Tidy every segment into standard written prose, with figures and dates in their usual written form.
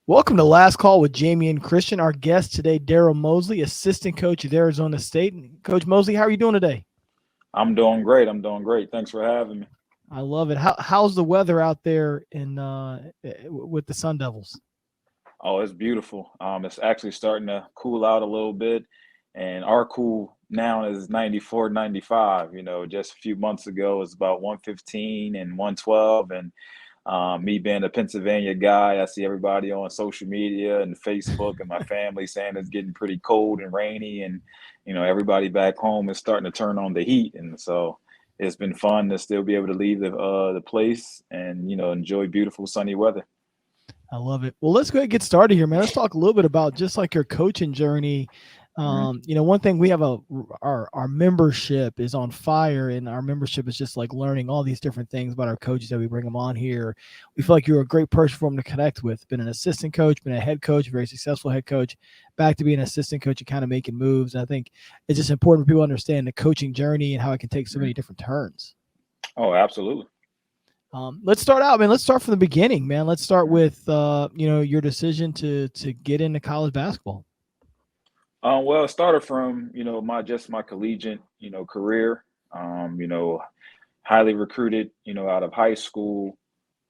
Welcome to Last Call with Jamion Christian. Our guest today, Darrell Mosley, assistant coach at Arizona State. Coach Mosley, how are you doing today? I'm doing great. I'm doing great. Thanks for having me. I love it. How's the weather out there in with the Sun Devils? Oh, it's beautiful. It's actually starting to cool out a little bit, and our cool now is 94, 95. Just a few months ago, it was about 115 and 112. And me being a Pennsylvania guy, I see everybody on social media and Facebook and my family saying it's getting pretty cold and rainy, and everybody back home is starting to turn on the heat, and so it's been fun to still be able to leave the place and enjoy beautiful sunny weather. I love it. Well, let's go ahead and get started here, man. Let's talk a little bit about just like your coaching journey. Mhm. One thing we have our membership is on fire, and our membership is just like learning all these different things about our coaches that we bring them on here. We feel like you're a great person for them to connect with. Been an assistant coach, been a head coach, very successful head coach, back to being an assistant coach and kind of making moves. And I think it's just important for people to understand the coaching journey and how it can take so Mhm. many different turns. Oh, absolutely. Let's start out, man. Let's start from the beginning, man. Let's start Mhm. with your decision to get into college basketball. Well, it started from my collegiate career. Highly recruited out of high school.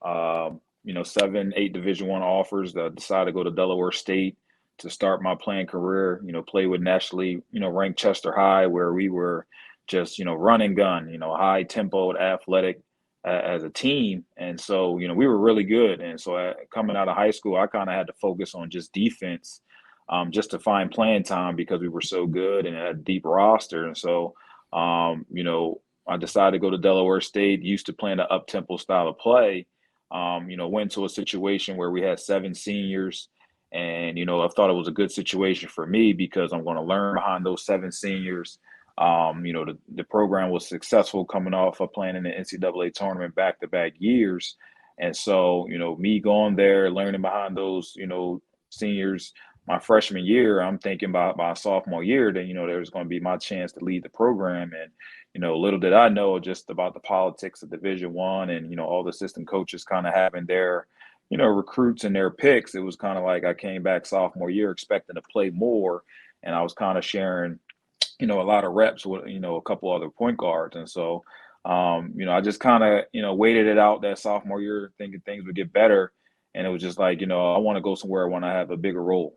7, 8 Division I offers. That decided to go to Delaware State to start my playing career. Play with nationally ranked Chester High, where we were just run and gun. High tempoed, athletic as a team, and so we were really good. And so coming out of high school, I kind of had to focus on just defense, just to find playing time because we were so good and had a deep roster. And so, I decided to go to Delaware State. Used to play in an up tempo style of play. Went to a situation where we had 7 seniors, and I thought it was a good situation for me because I'm going to learn behind those 7 seniors. The program was successful coming off of playing in the NCAA tournament back-to-back years, and so me going there, learning behind those seniors. My freshman year, I'm thinking about my sophomore year that there's going to be my chance to lead the program. And little did I know just about the politics of Division I, and all the assistant coaches kind of having their recruits and their picks. It was kind of like I came back sophomore year expecting to play more, and I was kind of sharing a lot of reps with a couple other point guards. And so I just kind of waited it out that sophomore year thinking things would get better. And it was just like, I want to go somewhere when I have a bigger role,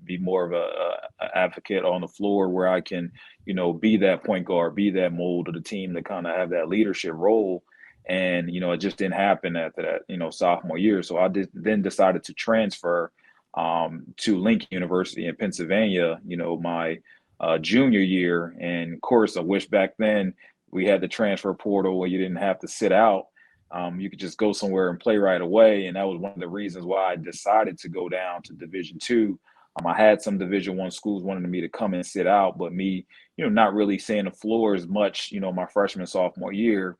be more of a advocate on the floor where I can be that point guard, be that mold of the team, to kind of have that leadership role. And it just didn't happen after that sophomore year. So then decided to transfer to Lincoln University in Pennsylvania my junior year. And of course, I wish back then we had the transfer portal where you didn't have to sit out. You could just go somewhere and play right away. And that was one of the reasons why I decided to go down to Division II. I had some Division I schools wanting me to come and sit out, but me, not really seeing the floor as much, my freshman, sophomore year,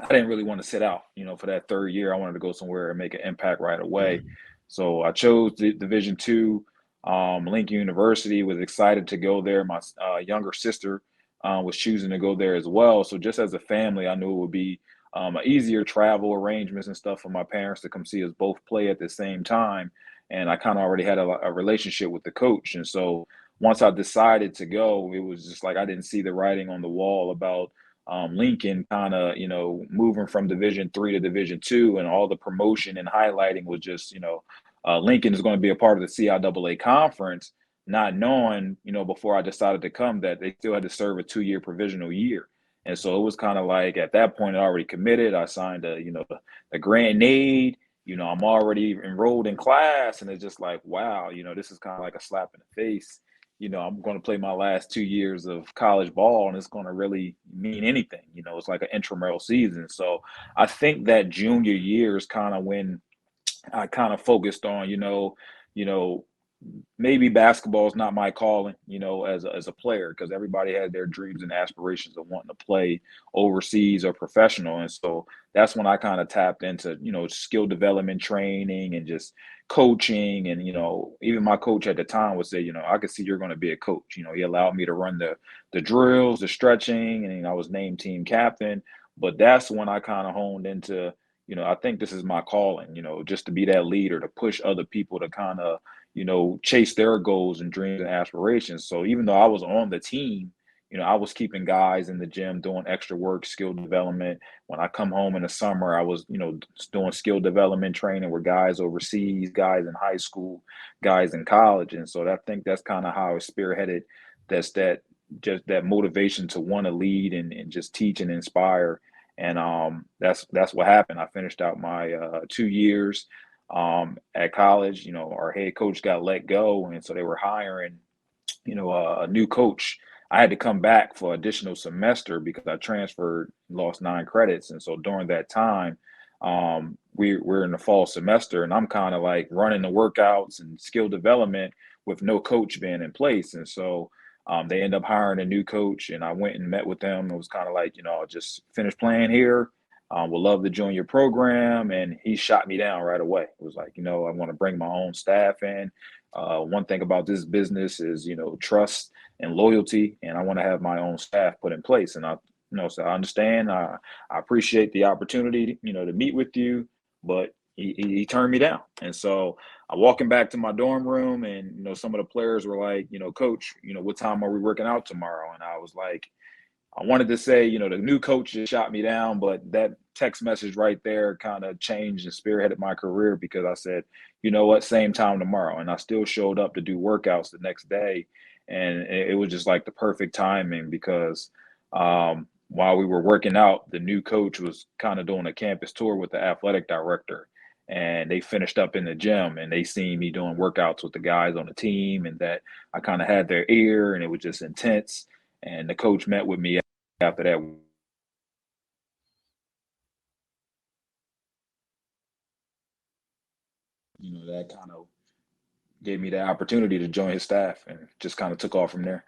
I didn't really want to sit out, for that third year. I wanted to go somewhere and make an impact right away. So I chose the Division II. Lincoln University, was excited to go there. My younger sister was choosing to go there as well. So just as a family, I knew it would be an easier travel arrangements and stuff for my parents to come see us both play at the same time. And I kind of already had a relationship with the coach. And so once I decided to go, it was just like I didn't see the writing on the wall about Lincoln kind of, moving from Division III to Division II, and all the promotion and highlighting was just, Lincoln is going to be a part of the CIAA conference, not knowing, before I decided to come, that they still had to serve a 2-year provisional year. And so it was kind of like at that point, I already committed. I signed the grant aid. I'm already enrolled in class, and it's just like, wow, this is kind of like a slap in the face. I'm going to play my last 2 years of college ball, and it's going to really mean anything. It's like an intramural season. So I think that junior year is kind of when I kind of focused on, you know, maybe basketball is not my calling, as a player, because everybody had their dreams and aspirations of wanting to play overseas or professional. And so that's when I kind of tapped into, skill development training and just coaching. And, even my coach at the time would say, I could see you're going to be a coach. He allowed me to run the drills, the stretching, and I was named team captain. But that's when I kind of honed into I think this is my calling, just to be that leader, to push other people to kind of, chase their goals and dreams and aspirations. So even though I was on the team, I was keeping guys in the gym doing extra work, skill development. When I come home in the summer, I was, doing skill development training with guys overseas, guys in high school, guys in college. And so I think that's kind of how I spearheaded that just that motivation to want to lead and just teach and inspire. And that's what happened. I finished out my 2 years at college. Our head coach got let go, and so they were hiring, a new coach. I had to come back for additional semester because I transferred, lost 9 credits, and so during that time, we're in the fall semester, and I'm kind of like running the workouts and skill development with no coach being in place, and so. They end up hiring a new coach, and I went and met with them. It was kind of like, I just finished playing here. Would love to join your program. And he shot me down right away. It was like, I want to bring my own staff in. One thing about this business is, trust and loyalty, and I want to have my own staff put in place. And so I understand. I appreciate the opportunity, to meet with you, but he turned me down. And so I walking back to my dorm room, and some of the players were like, Coach, what time are we working out tomorrow? And I was like, I wanted to say, the new coach just shot me down, but that text message right there kind of changed and spearheaded my career, because I said, you know what, same time tomorrow. And I still showed up to do workouts the next day. And it was just like the perfect timing, because while we were working out, the new coach was kind of doing a campus tour with the athletic director. And they finished up in the gym, and they seen me doing workouts with the guys on the team, and that I kind of had their ear, and it was just intense. And the coach met with me after that. That kind of gave me the opportunity to join his staff, and just kind of took off from there.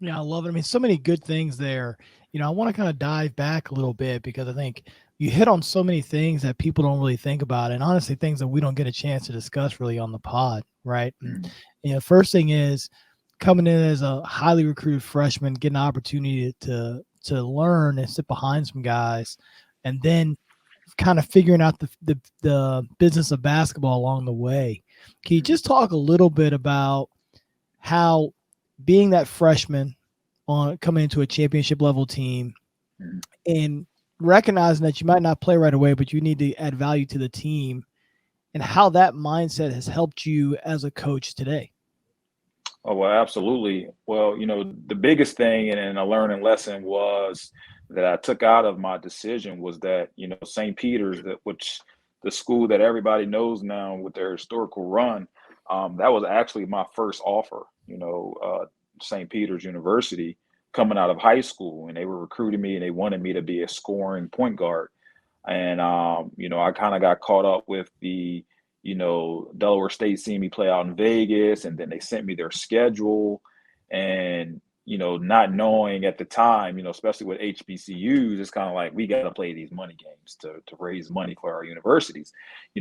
Yeah, I love it. I mean, so many good things there. I want to kind of dive back a little bit, because I think you hit on so many things that people don't really think about, and honestly, things that we don't get a chance to discuss really on the pod, right? And, first thing is coming in as a highly recruited freshman, getting an opportunity to learn and sit behind some guys, and then kind of figuring out the business of basketball along the way. Can you just talk a little bit about how being that freshman on coming into a championship level team and recognizing that you might not play right away, but you need to add value to the team, and how that mindset has helped you as a coach today? Oh, well, absolutely. Well, the biggest thing and a learning lesson was that I took out of my decision was that, St. Peter's, which the school that everybody knows now with their historical run, that was actually my first offer, St. Peter's University, coming out of high school. And they were recruiting me, and they wanted me to be a scoring point guard. And, I kind of got caught up with Delaware State seeing me play out in Vegas, and then they sent me their schedule. And, not knowing at the time, especially with HBCUs, it's kind of like, we got to play these money games to raise money for our universities.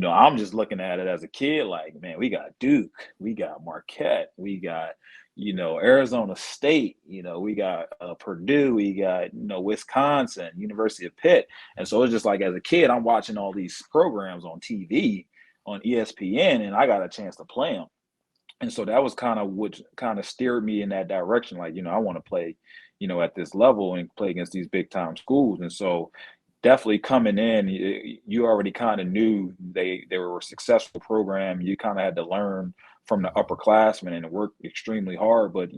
I'm just looking at it as a kid like, man, we got Duke, we got Marquette, we got, Arizona State, we got Purdue, we got, Wisconsin, University of Pitt. And so it's just like, as a kid, I'm watching all these programs on TV, on ESPN, and I got a chance to play them. And so that was kind of what kind of steered me in that direction. Like, I want to play, at this level and play against these big time schools. And so definitely coming in, you already kind of knew they were a successful program. You kind of had to learn from the upperclassmen and work extremely hard. But,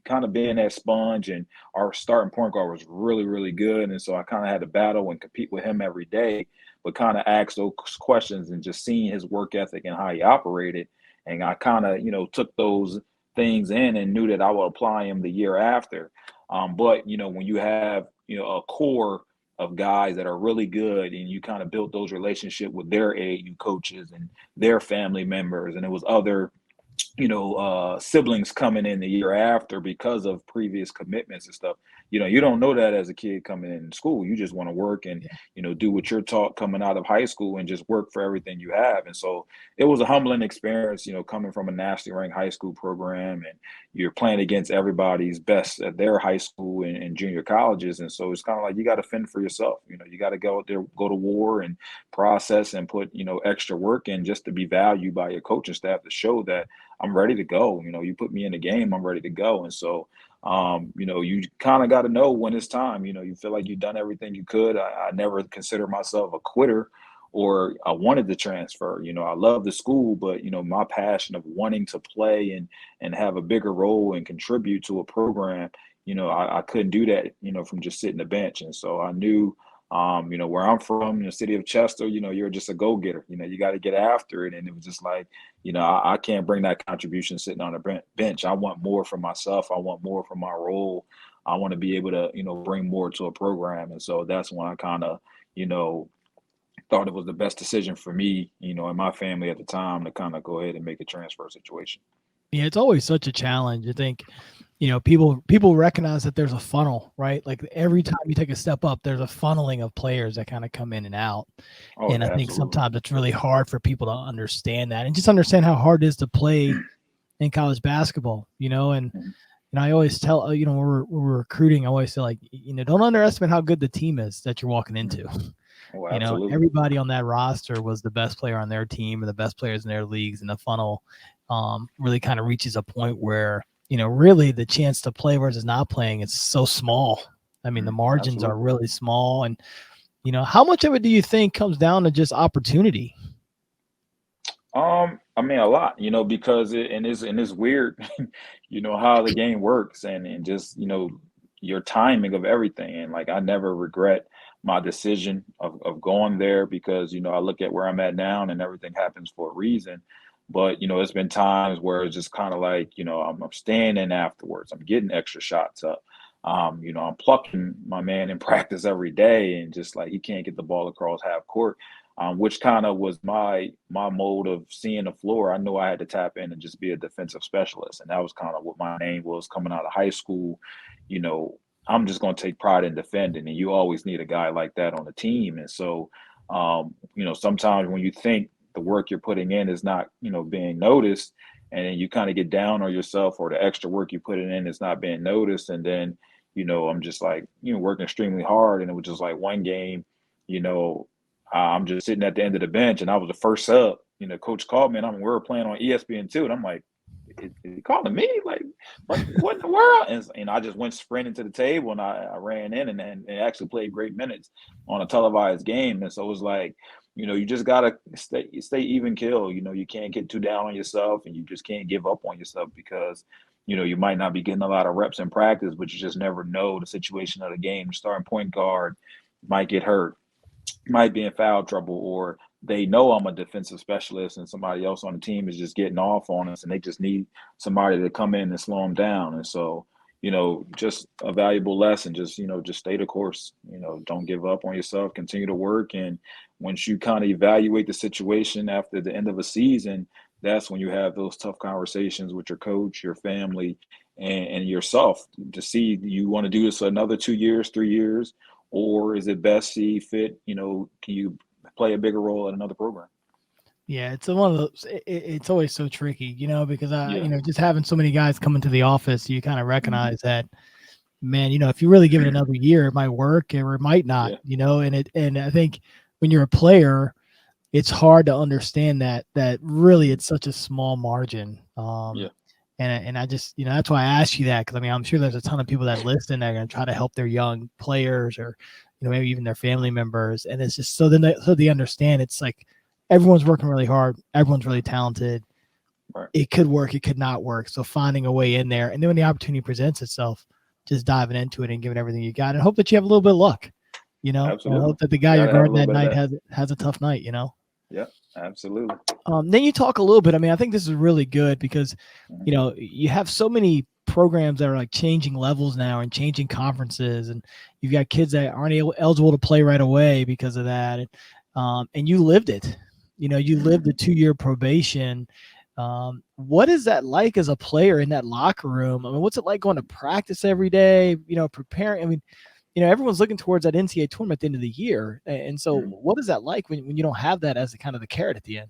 kind of being that sponge, and our starting point guard was really, really good. And so I kind of had to battle and compete with him every day, but kind of ask those questions and just seeing his work ethic and how he operated. And I kind of, took those things in and knew that I would apply them the year after. But, when you have, a core of guys that are really good, and you kind of built those relationships with their AAU coaches and their family members, and it was other siblings coming in the year after because of previous commitments and stuff. You don't know that as a kid coming in school. You just want to work and, Yeah. do what you're taught coming out of high school and just work for everything you have. And so it was a humbling experience, coming from a nationally ranked high school program, and you're playing against everybody's best at their high school and junior colleges. And so it's kind of like you got to fend for yourself. You got to go out there, go to war and process and put, extra work in just to be valued by your coaching staff to show that I'm ready to go. You put me in the game, I'm ready to go. And so, you kind of got to know when it's time. You feel like you've done everything you could. I never consider myself a quitter or I wanted to transfer. I love the school, but my passion of wanting to play and have a bigger role and contribute to a program, I couldn't do that, from just sitting the bench. And so I knew where I'm from, in the city of Chester, you're just a go-getter. You got to get after it. And it was just like, I can't bring that contribution sitting on a bench. I want more for myself. I want more for my role. I want to be able to, bring more to a program. And so that's when I kind of, thought it was the best decision for me, and my family at the time to kind of go ahead and make a transfer situation. Yeah, it's always such a challenge. I think, people recognize that there's a funnel, right? Like every time you take a step up, there's a funneling of players that kind of come in and out. Oh, And I yeah, think absolutely. sometimes it's really hard for people to understand that and just understand how hard it is to play in college basketball, and Mhm. I always tell, when we're recruiting, I always say, like, don't underestimate how good the team is that you're walking into. Oh, absolutely. Everybody on that roster was the best player on their team and the best players in their leagues, and the funnel really kind of reaches a point where, really the chance to play versus not playing is so small. I mean, the margins are Absolutely. really small. And, how much of it do you think comes down to just opportunity? I mean a lot, because it's weird, how the game works and just, your timing of everything. And like I never regret my decision of going there because, I look at where I'm at now and everything happens for a reason. But, it's been times where it's just kind of like, I'm staying in afterwards. I'm getting extra shots up. I'm plucking my man in practice every day and just like he can't get the ball across half court, which kind of was my mode of seeing the floor. I knew I had to tap in and just be a defensive specialist, and that was kind of what my name was coming out of high school. You know, I'm just going to take pride in defending, and you always need a guy like that on the team. And so, sometimes when you think the work you're putting in is not, being noticed, and then you kind of get down on yourself, or the extra work you put in is not being noticed, and then, I'm just like, working extremely hard, and it was just like one game, you know, I'm just sitting at the end of the bench, and I was the first sub. Coach called me, and we were playing on ESPN2, and I'm like, "Is he calling me? Like, what in the world?" And I just went sprinting to the table, and I ran in and actually played great minutes on a televised game. And so it was like, you just gotta stay even kill. You can't get too down on yourself, and you just can't give up on yourself because you might not be getting a lot of reps in practice, but you just never know the situation of the game. The starting point guard might get hurt, might be in foul trouble, or they know I'm a defensive specialist and somebody else on the team is just getting off on us and they just need somebody to come in and slow them down. And so, just a valuable lesson, just stay the course, don't give up on yourself, continue to work. And once you kind of evaluate the situation after the end of a season, that's when you have those tough conversations with your coach, your family, and yourself to see, do you want to do this another 2 years, 3 years, or is it best see fit? Can you play a bigger role in another program? Yeah, it's one of those. It's always so tricky, because Yeah, just having so many guys come into the office, you kind of hmm recognize that, man, if you really give it another year, it might work or it might not, yeah, and I think when you're a player, it's hard to understand that really mhm, it's such a small margin. yeah, And I just, that's why I asked you that, because I mean, I'm sure there's a ton of people that listen that are going to try to help their young players, or, maybe even their family members. And it's just so they understand, it's like everyone's working really hard, everyone's really talented. right, It could work, it could not work. So finding a way in there, and then when the opportunity presents itself, just diving into it and giving everything you got, and hope that you have a little bit of luck, and absolutely. hope that the guy Got you're to have a guarding little that bit of night that. has a tough night. Yeah, absolutely. Then you talk a little bit. I mean, I think this is really good because, hmm you have so many programs that are like changing levels now and changing conferences, and you've got kids that aren't eligible to play right away because of that. And you lived it. You lived the hmm 2-year probation. What is that like as a player in that locker room? I mean, what's it like going to practice every day, preparing? I mean, everyone's looking towards that NCAA tournament at the end of the year. And so what is that like when you don't have that as the kind of the carrot at the end?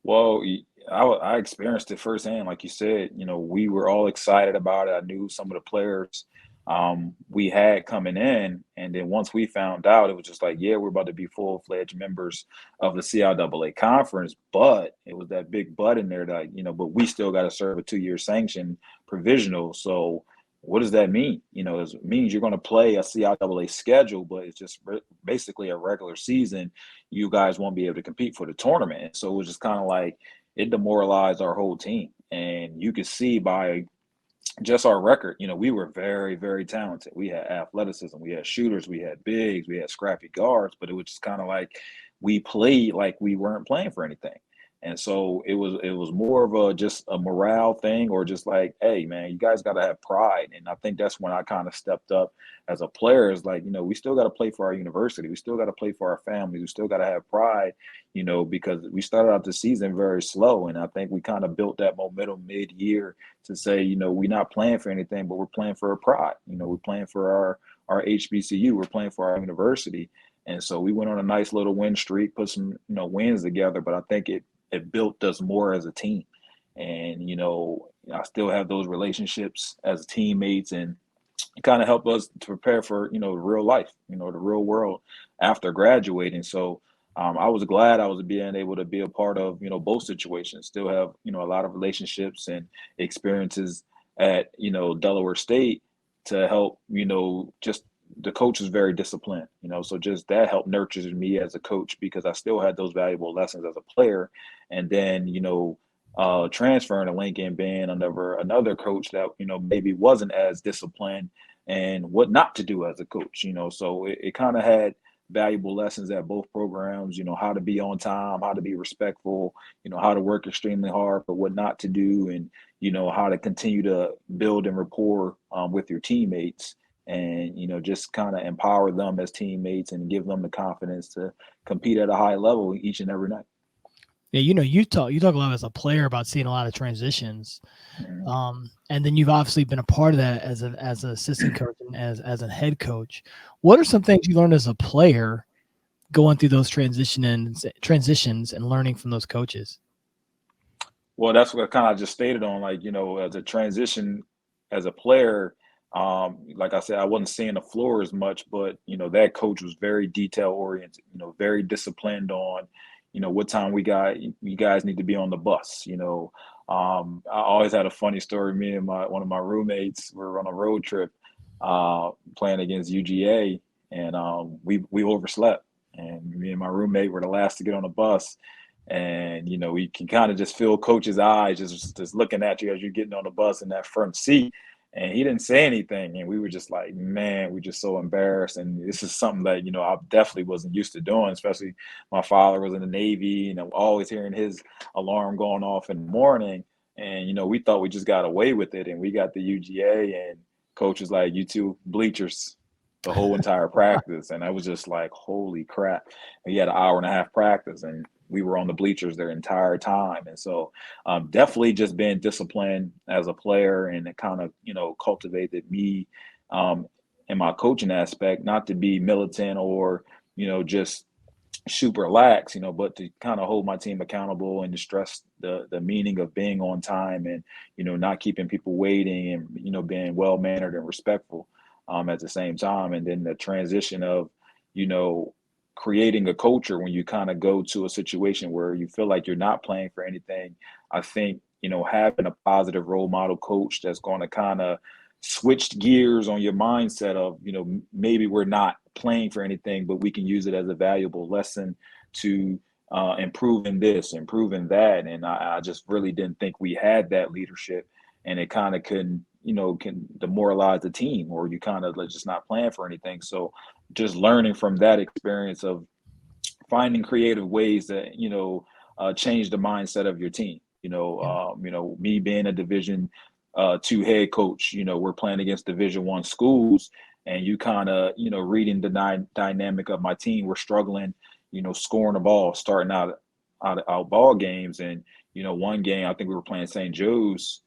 Well, I experienced it firsthand. Like you said, we were all excited about it. I knew some of the players we had coming in. And then once we found out, it was just like, yeah, we're about to be full-fledged members of the CIAA conference. But it was that big but in there that, but we still got to serve a 2-year sanction provisional. So what does that mean? It means you're going to play a CIAA schedule, but it's just basically a regular season. You guys won't be able to compete for the tournament. So it was just kind of like it demoralized our whole team. And you could see by just our record, we were very, very talented. We had athleticism, we had shooters, we had bigs, we had scrappy guards, but it was just kind of like we played like we weren't playing for anything. And so it was more of just a morale thing, or just like, hey man, you guys got to have pride. And I think that's when I kind of stepped up as a player. Is like, we still got to play for our university, we still got to play for our families, we still got to have pride, because we started out the season very slow. And I think we kind of built that momentum mid-year to say, we're not playing for anything, but we're playing for a pride. We're playing for our HBCU, we're playing for our university. And so we went on a nice little win streak, put some, wins together, but I think it built us more as a team. And, I still have those relationships as teammates, and kind of help us to prepare for, real life, the real world after graduating. So I was glad I was being able to be a part of, both situations. Still have, a lot of relationships and experiences at, Delaware State to help, just the coach is very disciplined, so just that helped nurture me as a coach, because I still had those valuable lessons as a player. And then, transferring to Lincoln, being under another coach that, maybe wasn't as disciplined and what not to do as a coach, so it kind of had valuable lessons at both programs, how to be on time, how to be respectful, how to work extremely hard, but what not to do, and, how to continue to build and rapport with your teammates, and, just kind of empower them as teammates and give them the confidence to compete at a high level each and every night. Yeah, you talk a lot as a player about seeing a lot of transitions, and then you've obviously been a part of that as an assistant coach and as a head coach. What are some things you learned as a player going through those transitions and learning from those coaches? Well, that's what kind of just stated on, like, as a transition as a player, like I said, I wasn't seeing the floor as much, but, that coach was very detail oriented, very disciplined on, what time you guys need to be on the bus. I always had a funny story. Me and one of my roommates were on a road trip playing against UGA, and we overslept, and me and my roommate were the last to get on the bus. And we can kind of just feel coach's eyes just looking at you as you're getting on the bus in that front seat. And he didn't say anything, and we were just like, man, we're just so embarrassed. And this is something that I definitely wasn't used to doing. Especially my father was in the Navy, always hearing his alarm going off in the morning. And we thought we just got away with it, and we got the UGA, and coach was like, "You two bleachers the whole entire practice." And I was just like, holy crap. And he had an hour and a half practice, and we were on the bleachers their entire time. And so definitely just being disciplined as a player, and it kind of, cultivated me in my coaching aspect, not to be militant or, just super lax, but to kind of hold my team accountable and to stress the meaning of being on time, and, not keeping people waiting, and, being well-mannered and respectful at the same time. And then the transition of, creating a culture when you kind of go to a situation where you feel like you're not playing for anything. I think, having a positive role model coach that's going to kind of switch gears on your mindset of, maybe we're not playing for anything, but we can use it as a valuable lesson to improve in this, improve in that. And I just really didn't think we had that leadership, and it kind of can demoralize the team, or you kind of like just not playing for anything. So just learning from that experience of finding creative ways that, change the mindset of your team. Me being a Division II head coach, we're playing against Division I schools, and you kind of, reading the dynamic of my team. We're struggling, scoring the ball, starting out ball games, and one game, I think we were playing St. Joe's.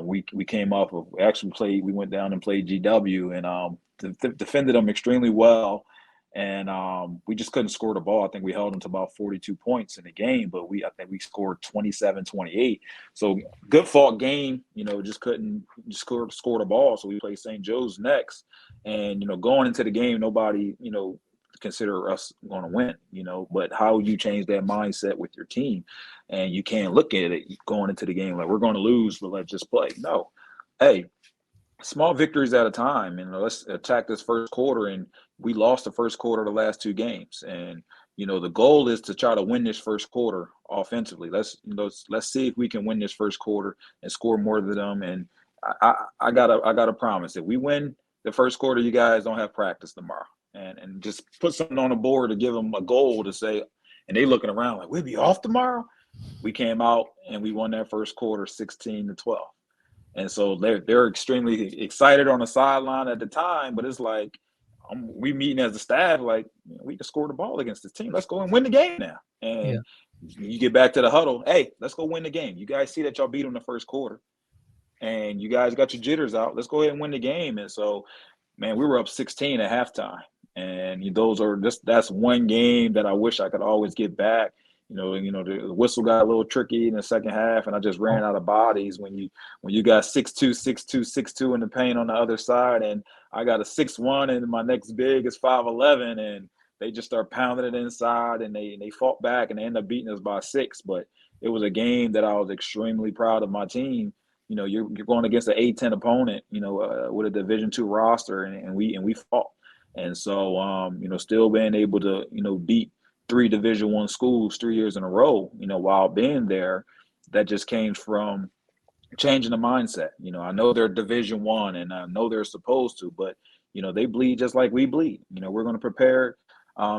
We came off of, we went down and played GW and defended them extremely well. And we just couldn't score the ball. I think we held them to about 42 points in the game, but I think we scored 27-28. So good fought game, just couldn't score the ball. So we played St. Joe's next. And, going into the game, nobody, consider us going to win, but how you change that mindset with your team. And you can't look at it going into the game like we're going to lose, but let's just play. No. Hey, small victories at a time, and let's attack this first quarter. And we lost the first quarter of the last two games. And, the goal is to try to win this first quarter offensively. Let's see if we can win this first quarter and score more than them. And I got a promise. If we win the first quarter, you guys don't have practice tomorrow. And just put something on the board to give them a goal to say, and they looking around like, we'll be off tomorrow. We came out and we won that first quarter 16-12. And so they're extremely excited on the sideline at the time, but it's like we meeting as a staff, like, we just scored the ball against this team. Let's go and win the game now. And you get back to the huddle. Hey, let's go win the game. You guys see that y'all beat them the first quarter, and you guys got your jitters out. Let's go ahead and win the game. And so, man, we were up 16 at halftime. And that's one game that I wish I could always get back. The whistle got a little tricky in the second half, and I just ran out of bodies when you got 6'2", 6'2", 6'2" in the paint on the other side, and I got a 6'1", and my next big is 5'11", and they just start pounding it inside, and they fought back, and they ended up beating us by 6. But it was a game that I was extremely proud of my team. You're going against an A-10 opponent, with a Division II roster, and we fought. And so, still being able to, beat 3 Division I schools 3 years in a row, while being there, that just came from changing the mindset. I know they're Division I and I know they're supposed to, but, they bleed just like we bleed. We're going to prepare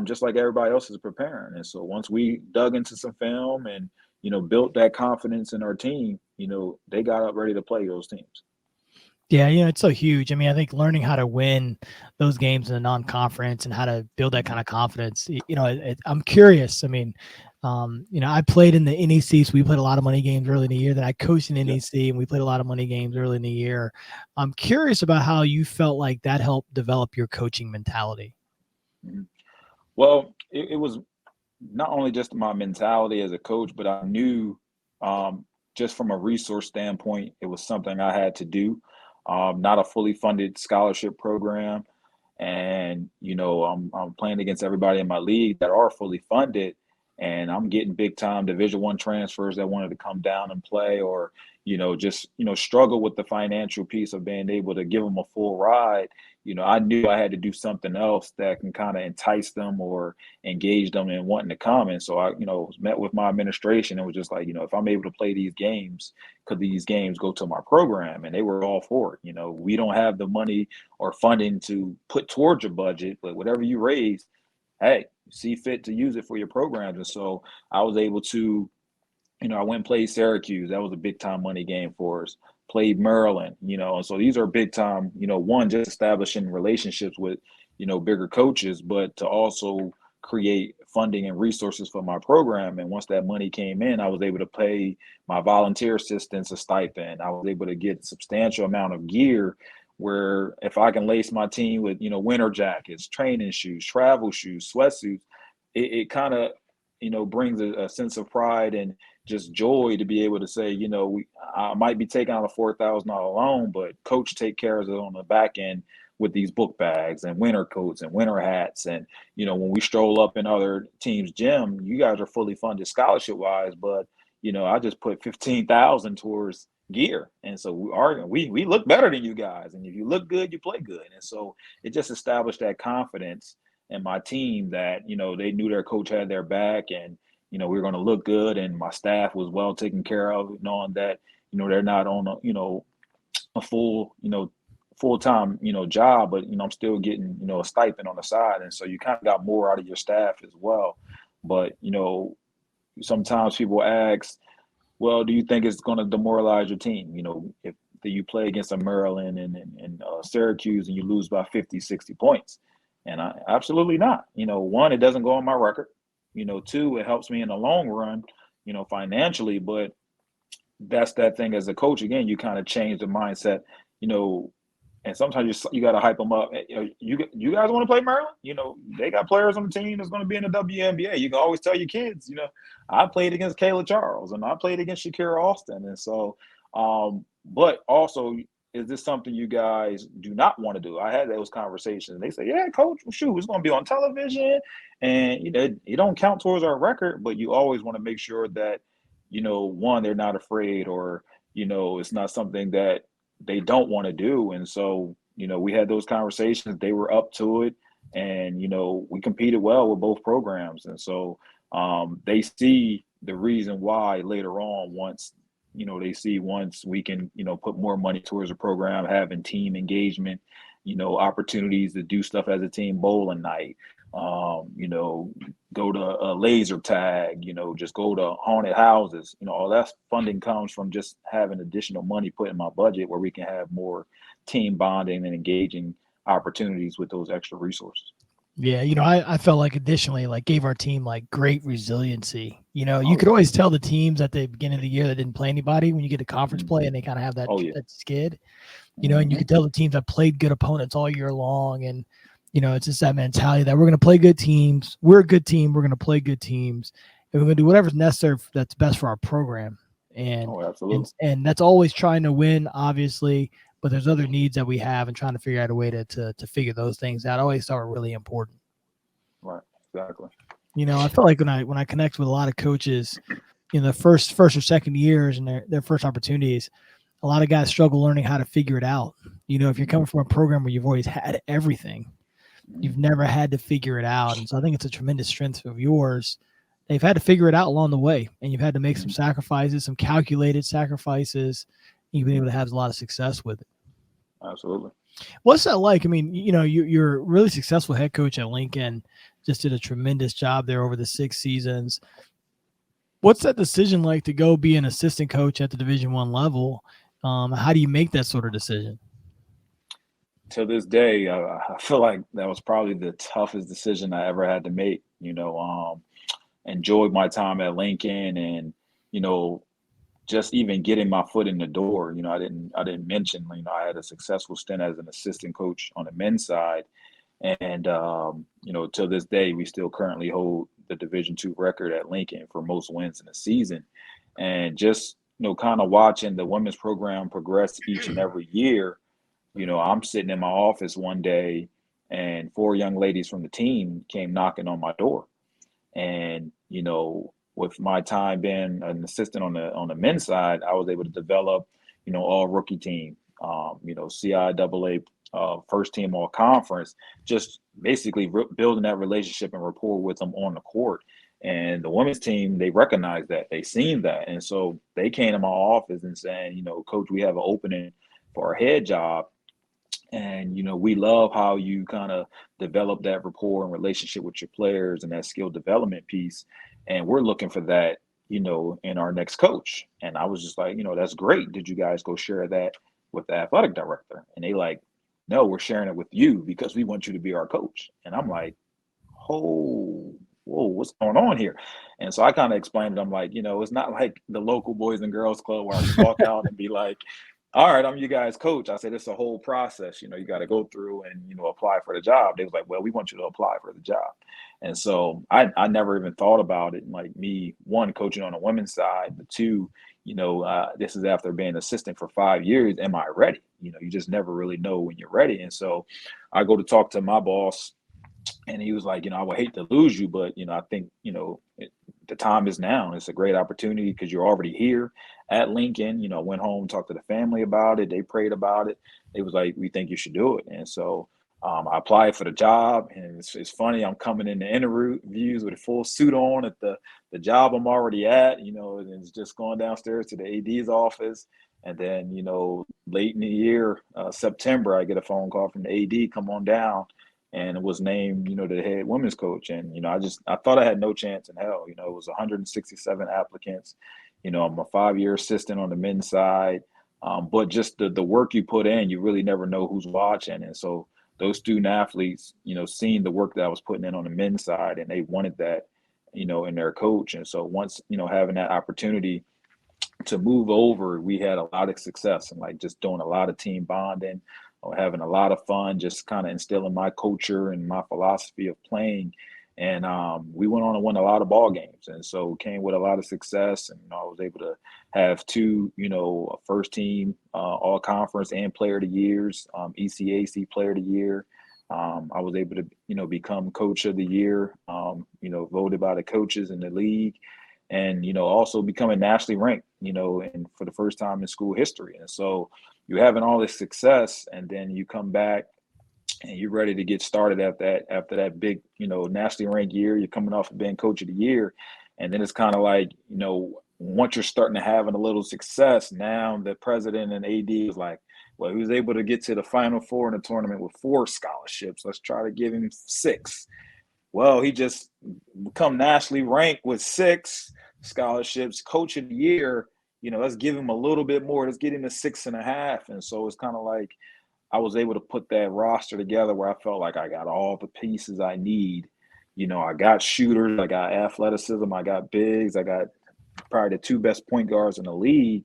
just like everybody else is preparing. And so once we dug into some film and, built that confidence in our team, they got up ready to play those teams. Yeah, it's so huge. I mean, I think learning how to win those games in the non-conference and how to build that kind of confidence, I'm curious. I mean, I played in the NEC, so we played a lot of money games early in the year. That I coached in NEC, and we played a lot of money games early in the year. I'm curious about how you felt like that helped develop your coaching mentality. Well, it was not only just my mentality as a coach, but I knew just from a resource standpoint, it was something I had to do. Not a fully funded scholarship program. And, I'm playing against everybody in my league that are fully funded, and I'm getting big time Division I transfers that wanted to come down and play, or, just, struggle with the financial piece of being able to give them a full ride. I knew I had to do something else that can kind of entice them or engage them in wanting to come. And so I, met with my administration and was just like, if I'm able to play these games, could these games go to my program? And they were all for it. We don't have the money or funding to put towards your budget, but whatever you raise, hey, see fit to use it for your programs. And so I was able to, I went and played Syracuse. That was a big time money game for us. Played Maryland, and so these are big time, one, just establishing relationships with, bigger coaches, but to also create funding and resources for my program. And once that money came in, I was able to pay my volunteer assistants a stipend. I was able to get a substantial amount of gear where if I can lace my team with, winter jackets, training shoes, travel shoes, sweatsuits, it kind of, brings a sense of pride and just joy to be able to say, I might be taking out a $4,000 loan, but coach take care of it on the back end with these book bags and winter coats and winter hats. And, when we stroll up in other teams' gym, you guys are fully funded scholarship wise, but, I just put 15,000 towards gear. And so we look better than you guys. And if you look good, you play good. And so it just established that confidence in my team that, they knew their coach had their back, and, we were going to look good, and my staff was well taken care of, knowing that, they're not on a full, full-time, job, but, I'm still getting, a stipend on the side. And so you kind of got more out of your staff as well. But, sometimes people ask, well, do you think it's going to demoralize your team? If you play against a Maryland and Syracuse and you lose by 50, 60 points. And absolutely not. One, it doesn't go on my record. Two, it helps me in the long run, financially, but that's that thing as a coach. Again, you kind of change the mindset, you know, and sometimes you got to hype them up. You guys want to play Maryland? You know, they got players on the team that's going to be in the WNBA. You can always tell your kids, you know, I played against Kayla Charles and I played against Shakira Austin. And so, but also, is this something you guys do not want to do? I had those conversations. They say, yeah, coach, well, shoot, it's going to be on television. And, you know, it don't count towards our record, but you always want to make sure that, you know, one, they're not afraid, or, you know, it's not something that they don't want to do. And so, you know, we had those conversations. They were up to it. And, you know, we competed well with both programs. And so they see the reason why later on, once, you know, they see once we can, you know, put more money towards the program, having team engagement, you know, opportunities to do stuff as a team, bowling night, you know, go to a laser tag, you know, just go to haunted houses, you know, all that funding comes from just having additional money put in my budget where we can have more team bonding and engaging opportunities with those extra resources. Yeah, you know, I felt like additionally, like gave our team like great resiliency. You know, you Oh could yeah. always tell the teams at the beginning of the year that didn't play anybody when you get to conference play and they kind of have that, Oh yeah. that skid, you know, and you could tell the teams that played good opponents all year long. And, you know, it's just that mentality that we're going to play good teams. We're a good team. We're going to play good teams. And we're going to do whatever's necessary that's best for our program. And, Oh, absolutely. and that's always trying to win, obviously, but there's other needs that we have and trying to figure out a way to figure those things out. I always thought were really important. Right. Exactly. You know, I feel like when I connect with a lot of coaches in the first or second years and their first opportunities, a lot of guys struggle learning how to figure it out. You know, if you're coming from a program where you've always had everything, you've never had to figure it out. And so I think it's a tremendous strength of yours. They've had to figure it out along the way, and you've had to make some sacrifices, some calculated sacrifices. You've been able to have a lot of success with it. Absolutely. What's that like? I mean, you know, you're a really successful head coach at Lincoln, just did a tremendous job there over the 6 seasons. What's that decision like to go be an assistant coach at the Division I level? How do you make that sort of decision? To this day, I feel like that was probably the toughest decision I ever had to make. You know, enjoyed my time at Lincoln, and you know, just even getting my foot in the door. You know, I didn't mention, you know, I had a successful stint as an assistant coach on the men's side, and you know, till this day, we still currently hold the Division II record at Lincoln for most wins in a season, and just, you know, kind of watching the women's program progress each and every year. You know, I'm sitting in my office one day and 4 young ladies from the team came knocking on my door. And, you know, with my time being an assistant on the men's side, I was able to develop, you know, all rookie team, you know, CIAA first team all conference, just basically building that relationship and rapport with them on the court. And the women's team, they recognized that, they seen that. And so they came to my office and saying, you know, coach, we have an opening for a head job. And, you know, we love how you kind of develop that rapport and relationship with your players and that skill development piece. And we're looking for that, you know, in our next coach. And I was just like, you know, that's great. Did you guys go share that with the athletic director? And they like, no, we're sharing it with you because we want you to be our coach. And I'm like, oh, whoa, what's going on here? And so I kind of explained it. I'm like, you know, it's not like the local Boys and Girls Club where I just walk out and be like, all right, I'm you guys' coach. I said, it's a whole process. You know, you got to go through and, you know, apply for the job. They was like, well, we want you to apply for the job. And so I never even thought about it. Like me, one, coaching on the women's side, but two, you know, this is after being assistant for 5 years. Am I ready? You know, you just never really know when you're ready. And so I go to talk to my boss, and he was like, you know, I would hate to lose you, but, you know, I think, you know, the time is now. It's a great opportunity because you're already here at Lincoln. You know, went home, talked to the family about it. They prayed about it. It was like, we think you should do it. And so I applied for the job, and it's funny. I'm coming in the interviews with a full suit on at the job I'm already at, you know, and it's just going downstairs to the AD's office. And then, you know, late in the year, September, I get a phone call from the AD, come on down, and was named, you know, the head women's coach. And, you know, I thought I had no chance in hell. You know, it was 167 applicants. You know, I'm a 5-year assistant on the men's side. But just the work you put in, you really never know who's watching. And so those student athletes, you know, seeing the work that I was putting in on the men's side, and they wanted that, you know, in their coach. And so once, you know, having that opportunity to move over, we had a lot of success and like just doing a lot of team bonding, or having a lot of fun, just kind of instilling my culture and my philosophy of playing. And we went on to win a lot of ball games, and so came with a lot of success. And I was able to have two, first team all conference and player of the years, ECAC player of the year. I was able to, become coach of the year, voted by the coaches in the league, and, also becoming nationally ranked, and for the first time in school history. And so you're having all this success, and then you come back and you're ready to get started after that big, nationally ranked year. You're coming off of being coach of the year. And then it's kind of like, once you're starting to having a little success, now the president and AD is like, well, he was able to get to the Final Four in the tournament with 4 scholarships. Let's try to give him 6. Well, he just become nationally ranked with 6 scholarships, coach of the year. Let's give him a little bit more. Let's get him to 6.5. And so it's kind of like I was able to put that roster together where I felt like I got all the pieces I need. I got shooters, I got athleticism, I got bigs, I got probably the 2 best point guards in the league.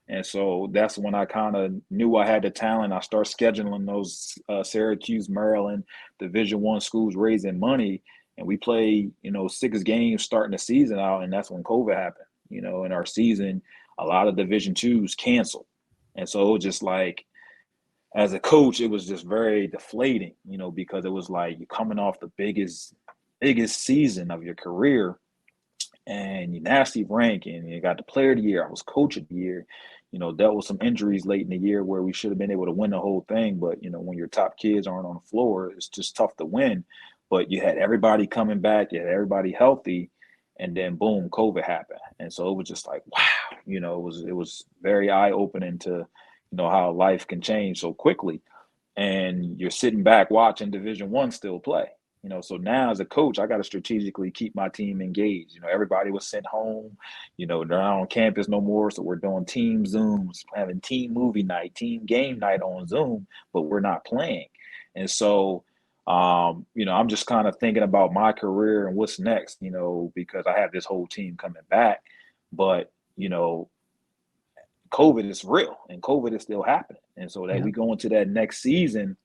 And so that's when I kind of knew I had the talent. I started scheduling those Syracuse, Maryland, Division I schools, raising money. And we played, 6 games starting the season out. And that's when COVID happened. In our season, a lot of Division IIs canceled. And so it was just like, as a coach, it was just very deflating, because it was like you're coming off the biggest season of your career, and you nasty rank, and you got the player of the year. I was coach of the year, dealt with some injuries late in the year where we should have been able to win the whole thing. But, when your top kids aren't on the floor, it's just tough to win. But you had everybody coming back, you had everybody healthy, and then boom, COVID happened. And so it was just like, wow, it was very eye-opening to, how life can change so quickly. And you're sitting back watching Division I still play. So now as a coach, I got to strategically keep my team engaged. Everybody was sent home. They're not on campus no more. So we're doing team Zooms, having team movie night, team game night on Zoom, but we're not playing. And so, I'm just kind of thinking about my career and what's next, because I have this whole team coming back. But, COVID is real, and COVID is still happening. And so that we go into that next season,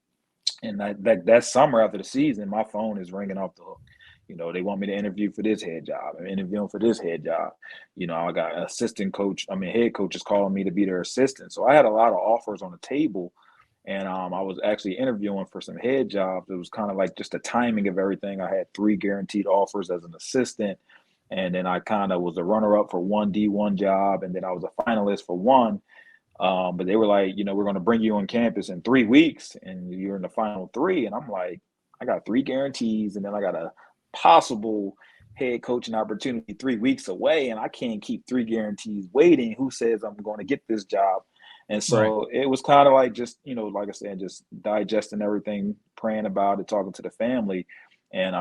and that summer after the season, my phone is ringing off the hook. They want me to interview for this head job. I'm interviewing for this head job. I got head coaches calling me to be their assistant. So I had a lot of offers on the table, and I was actually interviewing for some head jobs. It was kind of like just the timing of everything. I had 3 guaranteed offers as an assistant. And then I kind of was a runner-up for 1 D1 job, and then I was a finalist for 1. But they were like, we're going to bring you on campus in 3 weeks, and you're in the final 3. And I'm like, I got 3 guarantees, and then I got a possible head coaching opportunity 3 weeks away, and I can't keep 3 guarantees waiting. Who says I'm going to get this job? And so It was kind of like just, like I said, just digesting everything, praying about it, talking to the family, and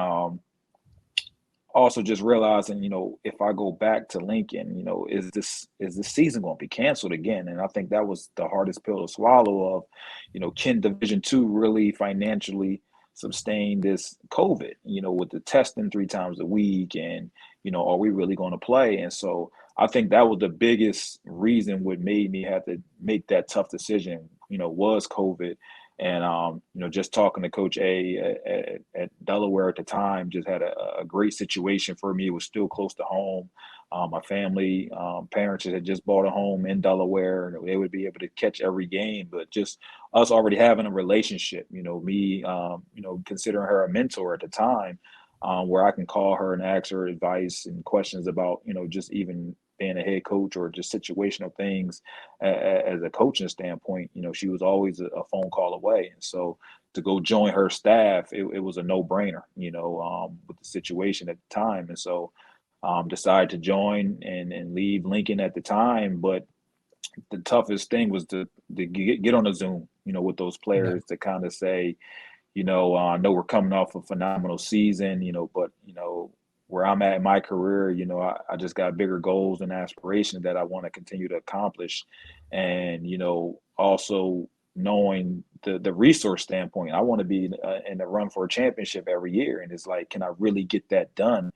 also just realizing, if I go back to Lincoln, is this season going to be canceled again? And I think that was the hardest pill to swallow of, can Division II really financially sustain this COVID, with the testing 3 times a week, and, are we really going to play? And so I think that was the biggest reason what made me have to make that tough decision, was COVID. And, just talking to Coach A at Delaware at the time, just had a great situation for me. It was still close to home. My family, parents had just bought a home in Delaware, and they would be able to catch every game. But just us already having a relationship, me, considering her a mentor at the time, where I can call her and ask her advice and questions about, just even being a head coach or just situational things as a coaching standpoint. She was always a phone call away. And so to go join her staff, it was a no-brainer, with the situation at the time. And so decided to join and leave Lincoln at the time. But the toughest thing was to get on a Zoom, with those players to kind of say, I know we're coming off a phenomenal season, but, where I'm at in my career, I just got bigger goals and aspirations that I want to continue to accomplish. And, also knowing the resource standpoint, I want to be in the run for a championship every year. And it's like, can I really get that done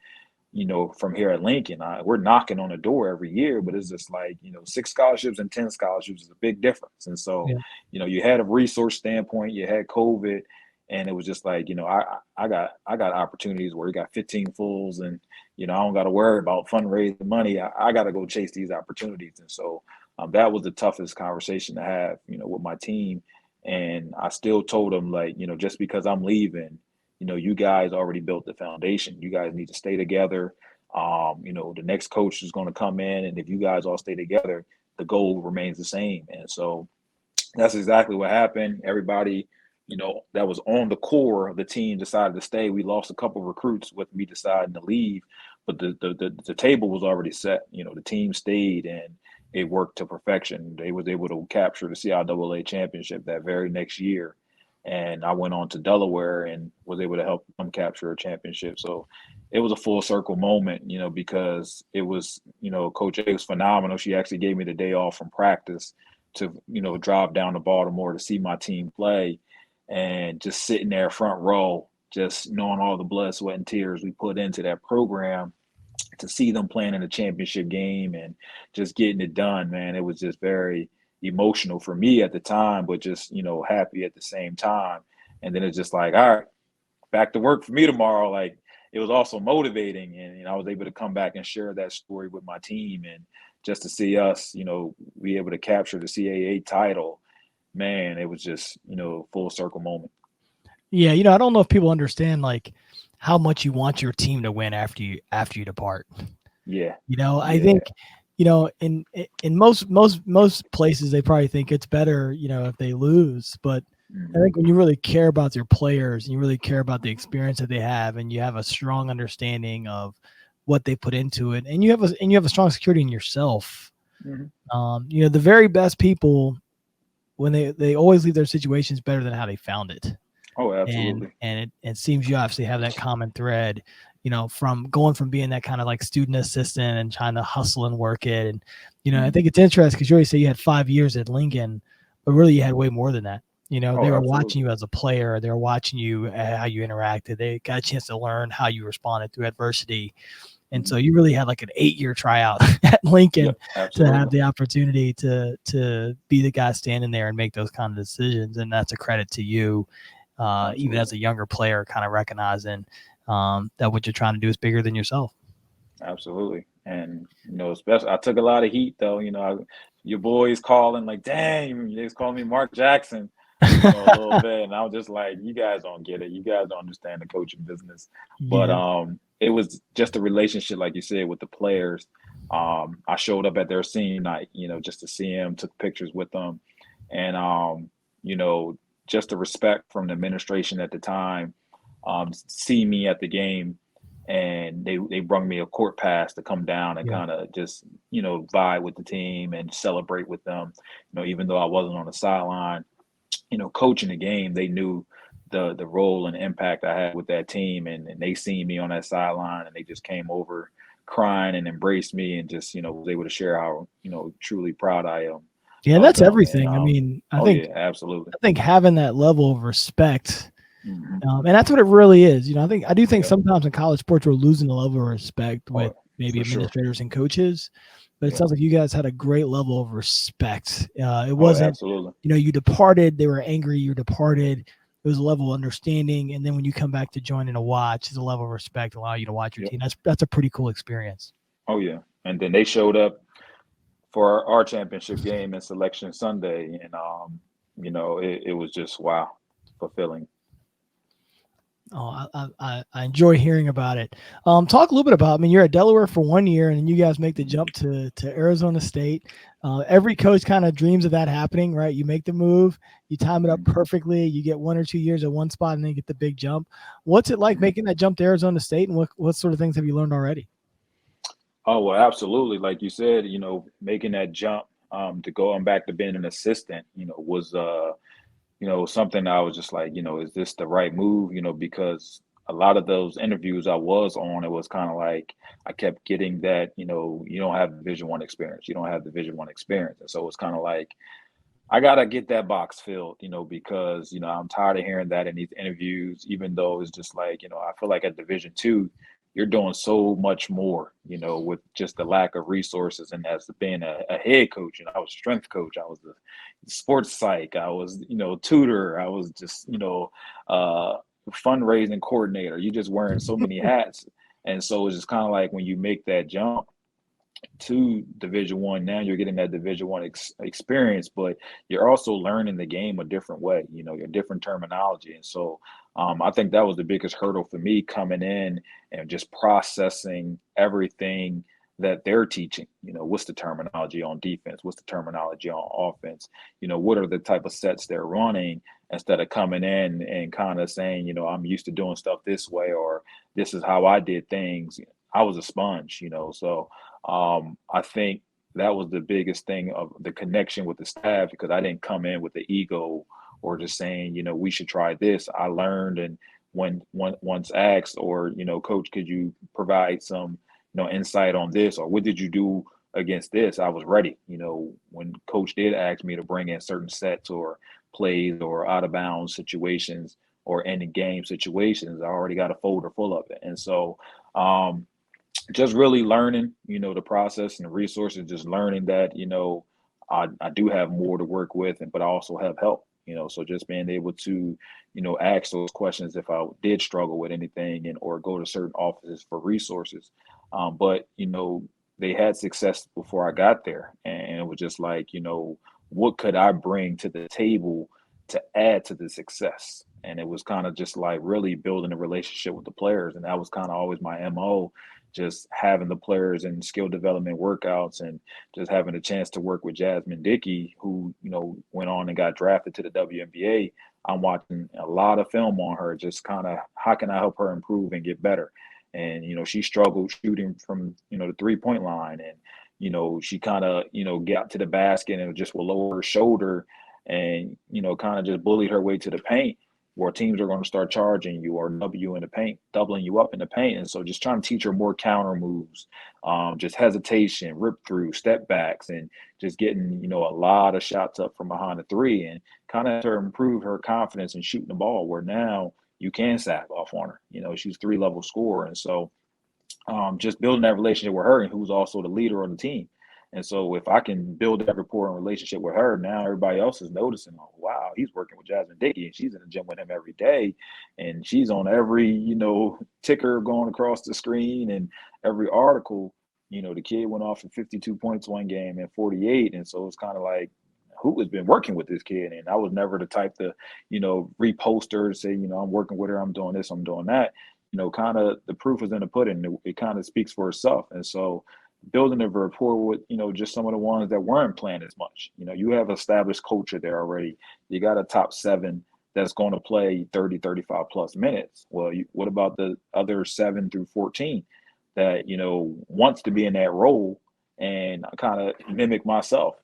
from here at Lincoln, we're knocking on the door every year, but it's just like, 6 scholarships and 10 scholarships is a big difference. And so, Yeah. you had a resource standpoint, you had COVID, and it was just like, I got opportunities where you got 15 fulls, and, I don't got to worry about fundraising money. I got to go chase these opportunities. And so that was the toughest conversation to have, with my team. And I still told them, like, just because I'm leaving, you guys already built the foundation. You guys need to stay together. The next coach is going to come in, and if you guys all stay together, the goal remains the same. And so that's exactly what happened. Everybody, that was on the core of the team decided to stay. We lost a couple of recruits with me deciding to leave, but the table was already set. The team stayed, and it worked to perfection. They was able to capture the CIAA championship that very next year. And I went on to Delaware and was able to help them capture a championship. So it was a full circle moment, because it was, Coach A was phenomenal. She actually gave me the day off from practice to, drive down to Baltimore to see my team play, and just sitting there front row, just knowing all the blood, sweat, and tears we put into that program, to see them playing in a championship game and just getting it done, man. It was just very emotional for me at the time, but just, happy at the same time. And then it's just like, all right, back to work for me tomorrow. Like, it was also motivating, and I was able to come back and share that story with my team, and just to see us, be able to capture the CAA title, man, it was just, full circle moment. Yeah, I don't know if people understand like how much you want your team to win after you depart. Yeah. I think, in most places they probably think it's better, if they lose. But I think when you really care about your players and you really care about the experience that they have, and you have a strong understanding of what they put into it, and you have a strong security in yourself. The very best people, when they always leave their situations better than how they found it. Oh, absolutely. And it seems you obviously have that common thread, from going from being that kind of like student assistant and trying to hustle and work it. And, I think it's interesting because you always say you had 5 years at Lincoln, but really you had way more than that. They were watching you as a player. They were watching you, how you interacted. They got a chance to learn how you responded through adversity. And so you really had like an 8-year tryout at Lincoln to have the opportunity to be the guy standing there and make those kind of decisions. And that's a credit to you. Even as a younger player, kind of recognizing that what you're trying to do is bigger than yourself. Absolutely. And, especially I took a lot of heat though, your boys calling like, dang, they was calling me Mark Jackson, a little bit. And I was just like, you guys don't get it. You guys don't understand the coaching business. But it was just a relationship, like you said, with the players. I showed up at their senior night, just to see them, took pictures with them. And, just the respect from the administration at the time, see me at the game, and they brought me a court pass to come down and kind of just, vibe with the team and celebrate with them. Even though I wasn't on the sideline, coaching the game, they knew the role and impact I had with that team, and they seen me on that sideline, and they just came over crying and embraced me, and just, was able to share how, truly proud I am. Yeah, that's everything. And, I mean, I think absolutely. I think having that level of respect, and that's what it really is. I do think sometimes in college sports we're losing the level of respect with maybe administrators and coaches, but it sounds like you guys had a great level of respect. It wasn't, absolutely. You departed, they were angry, you departed. It was a level of understanding, and then when you come back to join in a watch, it's a level of respect, allow you to watch your team. That's a pretty cool experience. Oh yeah, and then they showed up for our championship game and Selection Sunday, and it was just fulfilling. Oh, I enjoy hearing about it. Talk a little bit about, you're at Delaware for 1 year, and then you guys make the jump to Arizona State. Every coach kind of dreams of that happening, right? You make the move, you time it up perfectly, you get 1 or 2 years at one spot, and then you get the big jump. What's it like making that jump to Arizona State, and what sort of things have you learned already? Oh, well, absolutely. Like you said, making that jump to going back to being an assistant, was something I was just like, is this the right move? Because a lot of those interviews I was on, it was kind of like I kept getting that, you don't have the Division I experience. You don't have the Division I experience. And so it's kind of like, I got to get that box filled, because, I'm tired of hearing that in these interviews, even though it's just like, I feel like at Division II, you're doing so much more, with just the lack of resources. And as being a head coach, I was strength coach, I was the sports psych, I was, tutor, I was just, uh, fundraising coordinator. You just wearing so many hats. And so it's just kind of like when you make that jump to Division 1, now you're getting that Division 1 experience, but you're also learning the game a different way, your different terminology. And so I think that was the biggest hurdle for me coming in and just processing everything that they're teaching. What's the terminology on defense? What's the terminology on offense? What are the type of sets they're running, instead of coming in and kind of saying, I'm used to doing stuff this way, or this is how I did things. I was a sponge, so I think that was the biggest thing, of the connection with the staff, because I didn't come in with the ego or just saying, we should try this. I learned, and once asked, or, coach, could you provide some, insight on this, or what did you do against this? I was ready. When coach did ask me to bring in certain sets or plays or out of bounds situations or ending game situations, I already got a folder full of it. And so, just really learning, the process and the resources, just learning that, I do have more to work with, but I also have help, so just being able to, ask those questions if I did struggle with anything, and or go to certain offices for resources. But, they had success before I got there. And it was just like, what could I bring to the table to add to the success? And it was kind of just like really building a relationship with the players. And that was kind of always my MO, just having the players in skill development workouts, and just having a chance to work with Jasmine Dickey, who, went on and got drafted to the WNBA. I'm watching a lot of film on her, just kind of how can I help her improve and get better. And, she struggled shooting from, the 3-point line. And, she kind of, got to the basket and just will lower her shoulder and, kind of just bullied her way to the paint, where teams are going to start charging you or W in the paint, doubling you up in the paint. And so just trying to teach her more counter moves, just hesitation, rip through, step backs, and just getting, a lot of shots up from behind the three, and kind of to improve her confidence in shooting the ball, where now you can sack off on her. She's 3-level scorer. And so just building that relationship with her, and who's also the leader on the team. And so if I can build that rapport and relationship with her, now everybody else is noticing, oh, wow, he's working with Jasmine Dickey, and she's in the gym with him every day. And she's on every, ticker going across the screen, and every article. The kid went off for 52 points one game and 48. And so it's kind of like, who has been working with this kid? And I was never the type to, repost her, say, I'm working with her, I'm doing this, I'm doing that. Kind of the proof is in the pudding. It kind of speaks for itself. And so building a rapport with, just some of the ones that weren't playing as much. You have established culture there already. You got a top 7 that's going to play 30, 35 plus minutes. Well, what about the other 7 through 14 that, wants to be in that role and kind of mimic myself?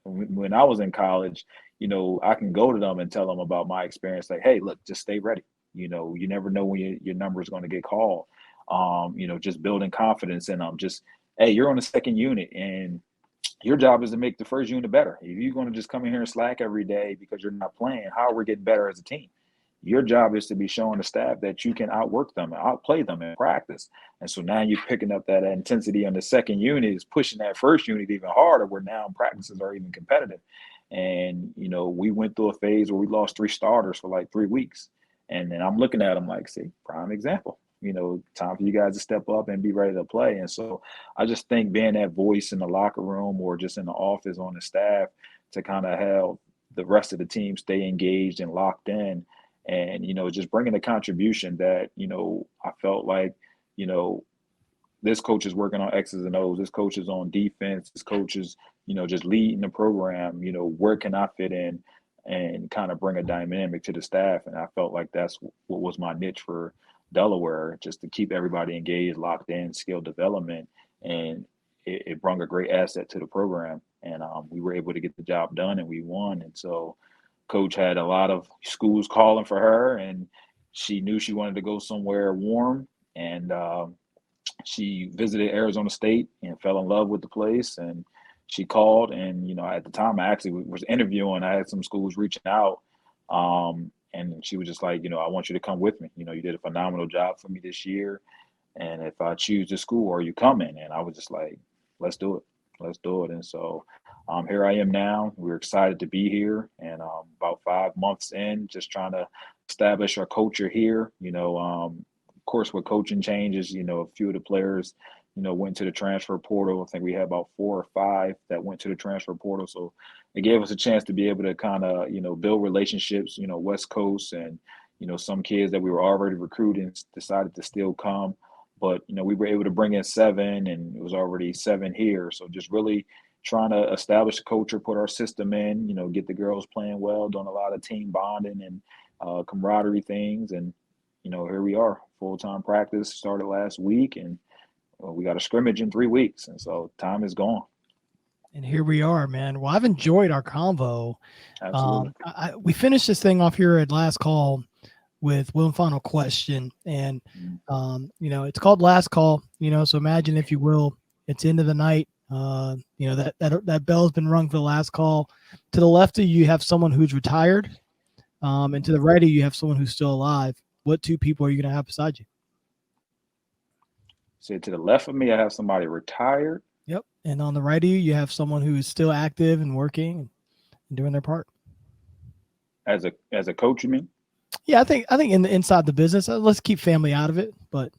When I was in college, I can go to them and tell them about my experience. Like, hey, look, just stay ready. You never know when your number is going to get called. Just building confidence in them. Just, hey, you're on the second unit, and your job is to make the first unit better. If you're going to just come in here and slack every day because you're not playing, how are we getting better as a team? Your job is to be showing the staff that you can outwork them and outplay them in practice. And so now you're picking up that intensity on the second unit, is pushing that first unit even harder, where now practices are even competitive. And, we went through a phase where we lost 3 starters for like 3 weeks. And then I'm looking at them like, see, prime example. Time for you guys to step up and be ready to play. And so I just think being that voice in the locker room or just in the office on the staff to kind of help the rest of the team stay engaged and locked in, and, just bringing a contribution that, I felt like, this coach is working on X's and O's. This coach is on defense. This coach is, just leading the program. Where can I fit in and kind of bring a dynamic to the staff? And I felt like that's what was my niche for Delaware, just to keep everybody engaged, locked in, skill development. And it brought a great asset to the program. And we were able to get the job done, and we won. And so coach had a lot of schools calling for her, and she knew she wanted to go somewhere warm. And she visited Arizona State and fell in love with the place. And she called, and, at the time I actually was interviewing. I had some schools reaching out. And she was just like, I want you to come with me. You did a phenomenal job for me this year. And if I choose the school, are you coming? And I was just like, let's do it. Let's do it. And so here I am now. We're excited to be here. And about 5 months in, just trying to establish our culture here. Of course, with coaching changes, a few of the players, went to the transfer portal. I think we had about 4 or 5 that went to the transfer portal. So it gave us a chance to be able to kind of, build relationships, West Coast, and, some kids that we were already recruiting decided to still come. But, we were able to bring in 7, and it was already 7 here. So just really trying to establish a culture, put our system in, get the girls playing well, doing a lot of team bonding and camaraderie things. And, here we are. Full-time practice started last week, and we got a scrimmage in 3 weeks. And so time is gone. And here we are, man. Well, I've enjoyed our convo. Absolutely. We finished this thing off here at Last Call with one final question. And, it's called Last Call, so imagine, if you will, it's into the night. That bell's been rung for the last call. To the left of you have someone who's retired. And to the right of you have someone who's still alive. What 2 people are you going to have beside you? So to the left of me, I have somebody retired. Yep. And on the right of you, you have someone who is still active and working and doing their part. As a coach, you mean? Yeah, I think inside the business, let's keep family out of it, but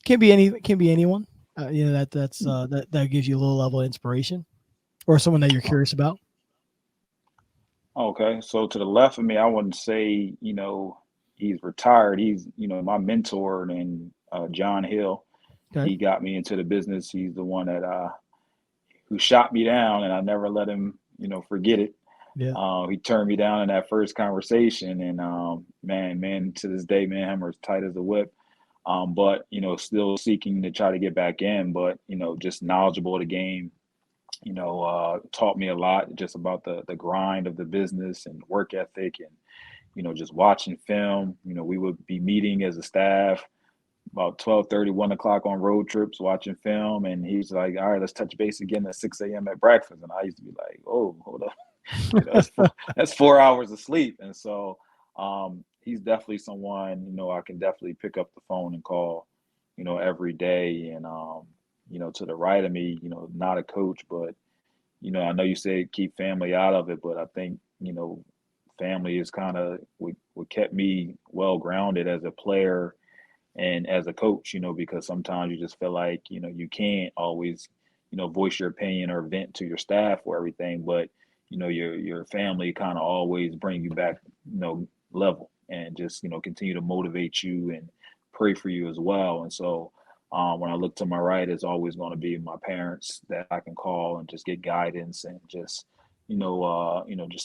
can be anyone. That gives you a little level of inspiration, or someone that you're curious about. Okay, so to the left of me, I wouldn't say he's retired. He's my mentor, and John Hill. Okay. He got me into the business. He's the one that who shot me down, and I never let him forget it. Yeah. He turned me down in that first conversation, and man, to this day, man, him as tight as a whip. But still seeking to try to get back in, but just knowledgeable of the game. Taught me a lot just about the grind of the business and work ethic, and just watching film. We would be meeting as a staff about 12:30, 1 o'clock on road trips, watching film, and he's like, "All right, let's touch base again at 6 a.m. at breakfast." And I used to be like, "Oh, hold up, that's 4 hours of sleep." And so he's definitely someone I can definitely pick up the phone and call, every day. And to the right of me, not a coach, but I know you said keep family out of it, but I think family is kind of what kept me well grounded as a player and as a coach, because sometimes you just feel like, you can't always, voice your opinion or vent to your staff or everything, but, your family kind of always bring you back, level, and just, continue to motivate you and pray for you as well. And so when I look to my right, it's always going to be my parents that I can call and just get guidance and just, just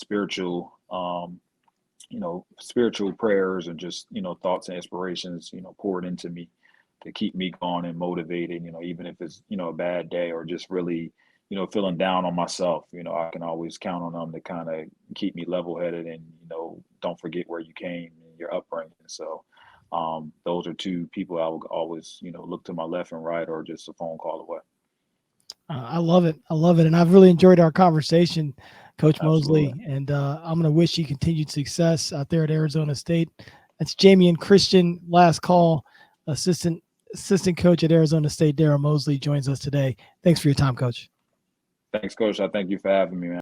spiritual prayers and just, thoughts and inspirations, poured into me to keep me going and motivated, even if it's, a bad day or just really, feeling down on myself, I can always count on them to kind of keep me level headed and, don't forget where you came and your upbringing. So those are 2 people I would always, look to my left and right, or just a phone call away. I love it. And I've really enjoyed our conversation, Coach Mosley. Absolutely. And I'm going to wish you continued success out there at Arizona State. That's Jamion Christian, Last Call, assistant coach at Arizona State. Darrell Mosley joins us today. Thanks for your time, Coach. Thanks, Coach. I thank you for having me, man.